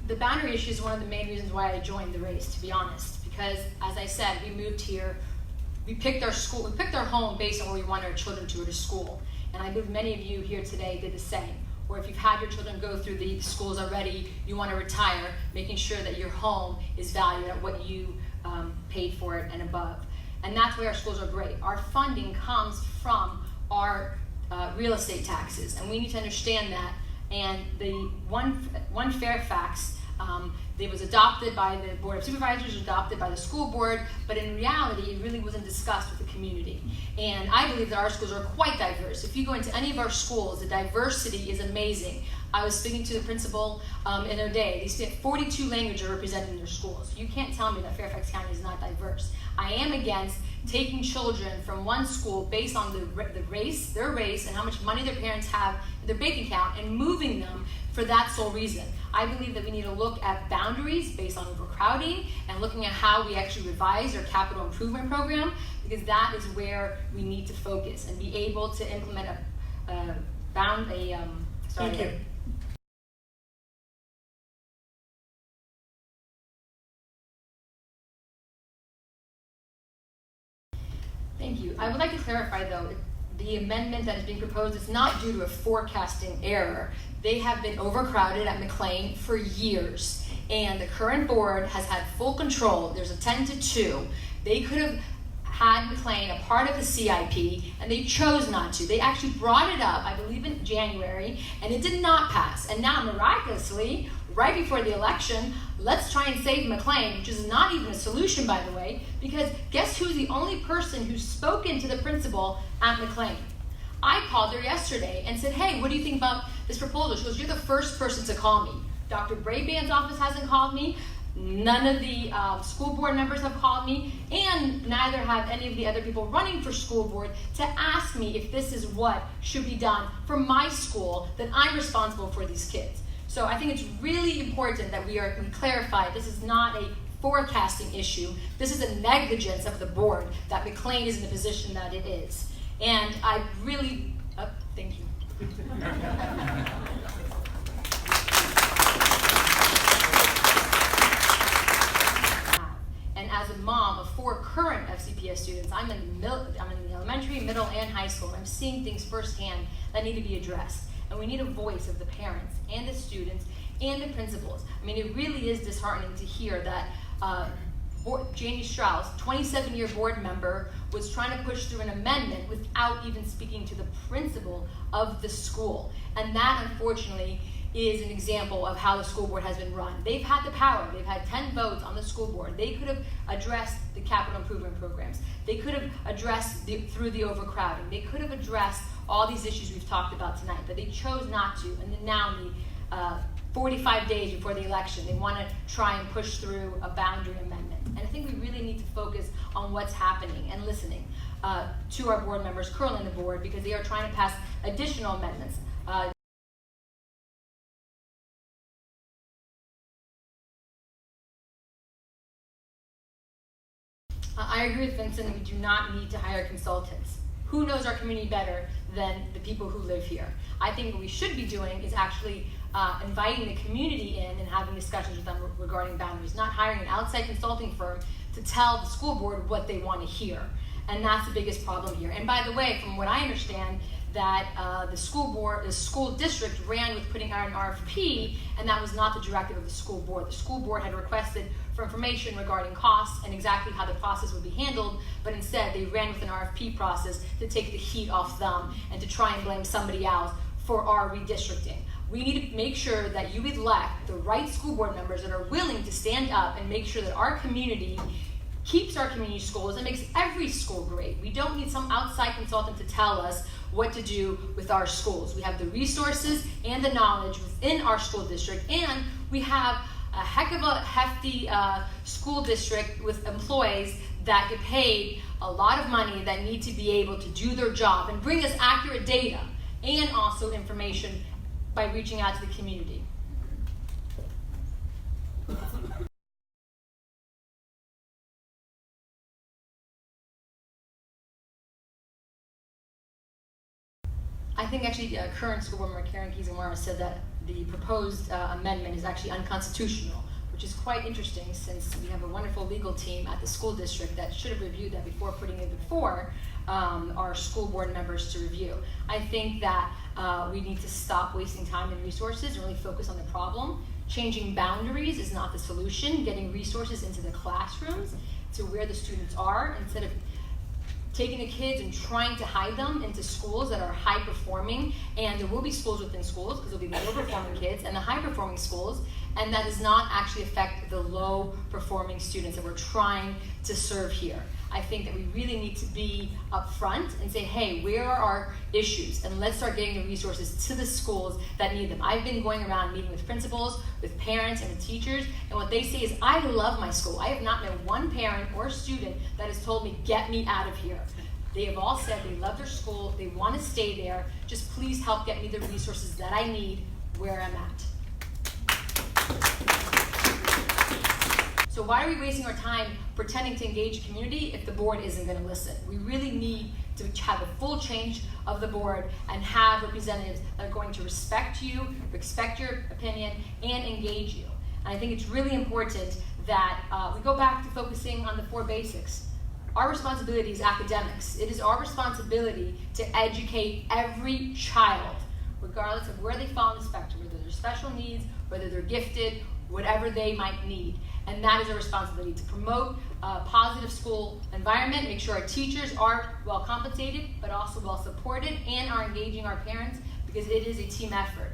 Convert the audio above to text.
the boundary issue is one of the main reasons why I joined the race, to be honest, because as I said, we moved here, we picked our school, we picked our home based on where we wanted our children to go to school. And I believe many of you here today did the same. Or if you've had your children go through the schools already, you want to retire, making sure that your home is valued at what you paid for it and above. And that's why our schools are great. Our funding comes from our real estate taxes, and we need to understand that. And the one Fairfax, it was adopted by the Board of Supervisors, adopted by the school board, but in reality, it really wasn't discussed with the community. And I believe that our schools are quite diverse. If you go into any of our schools, the diversity is amazing. I was speaking to the principal in O'Day. They speak 42 languages are represented in their schools. You can't tell me that Fairfax County is not diverse. I am against taking children from one school based on their race, and how much money their parents have in their bank account, and moving them for that sole reason. I believe that we need to look at boundaries based on overcrowding and looking at how we actually revise our capital improvement program, because that is where we need to focus and be able to implement Thank you. Thank you. I would like to clarify, though, the amendment that is being proposed is not due to a forecasting error. They have been overcrowded at McLean for years, and the current board has had full control. There's a 10-2. They could have had McLean a part of the CIP, and they chose not to. They actually brought it up, I believe, in January, and it did not pass. And now, miraculously, right before the election, let's try and save McLean, which is not even a solution, by the way, because guess who's the only person who's spoken to the principal at McLean? I called her yesterday and said, hey, what do you think about this proposal? She goes, you're the first person to call me. Dr. Brayband's office hasn't called me. None of the school board members have called me, and neither have any of the other people running for school board to ask me if this is what should be done for my school, that I'm responsible for these kids. So I think it's really important that we clarify this is not a forecasting issue. This is a negligence of the board that McLean is in the position that it is. And I really, thank you. And as a mom of 4 current FCPS students, I'm in the elementary, middle, and high school, and I'm seeing things firsthand that need to be addressed. And we need a voice of the parents and the students and the principals. I mean, it really is disheartening to hear that Janie Strauss, 27-year board member, was trying to push through an amendment without even speaking to the principal of the school. And that, unfortunately, is an example of how the school board has been run. They've had the power. They've had 10 votes on the school board. They could have addressed the capital improvement programs. They could have addressed through the overcrowding. They could have addressed all these issues we've talked about tonight, but they chose not to. And then now, in the 45 days before the election, they want to try and push through a boundary amendment. And I think we really need to focus on what's happening and listening to our board members currently on the board, because they are trying to pass additional amendments. I agree with Vincent that we do not need to hire consultants. Who knows our community better than the people who live here? I think what we should be doing is actually inviting the community in and having discussions with them regarding boundaries, not hiring an outside consulting firm to tell the school board what they want to hear. And that's the biggest problem here. And by the way, from what I understand, that the school district ran with putting out an RFP, and that was not the directive of the school board. The school board had requested for information regarding costs and exactly how the process would be handled, but instead they ran with an RFP process to take the heat off them and to try and blame somebody else for our redistricting. We need to make sure that you elect the right school board members that are willing to stand up and make sure that our community keeps our community schools and makes every school great. We don't need some outside consultant to tell us what to do with our schools. We have the resources and the knowledge within our school district, and we have a heck of a hefty school district with employees that get paid a lot of money that need to be able to do their job and bring us accurate data and also information by reaching out to the community. I think actually current school board member Karen Kizamara said that the proposed amendment is actually unconstitutional, which is quite interesting since we have a wonderful legal team at the school district that should have reviewed that before putting it before our school board members to review. I think that we need to stop wasting time and resources and really focus on the problem. Changing boundaries is not the solution. Getting resources into the classrooms to where the students are instead of taking the kids and trying to hide them into schools that are high performing, and there will be schools within schools because there'll be low performing kids and the high performing schools, and that does not actually affect the low performing students that we're trying to serve here. I think that we really need to be upfront and say, hey, where are our issues? And let's start getting the resources to the schools that need them. I've been going around meeting with principals, with parents, and with teachers, and what they say is, I love my school. I have not met one parent or student that has told me, get me out of here. They have all said they love their school, they want to stay there, just please help get me the resources that I need where I'm at. So why are we wasting our time pretending to engage the community if the board isn't going to listen? We really need to have a full change of the board and have representatives that are going to respect you, respect your opinion, and engage you. And I think it's really important that we go back to focusing on the 4 basics. Our responsibility is academics. It is our responsibility to educate every child, regardless of where they fall on the spectrum, whether they're special needs, whether they're gifted, whatever they might need. And that is our responsibility, to promote a positive school environment, make sure our teachers are well compensated, but also well supported, and are engaging our parents, because it is a team effort.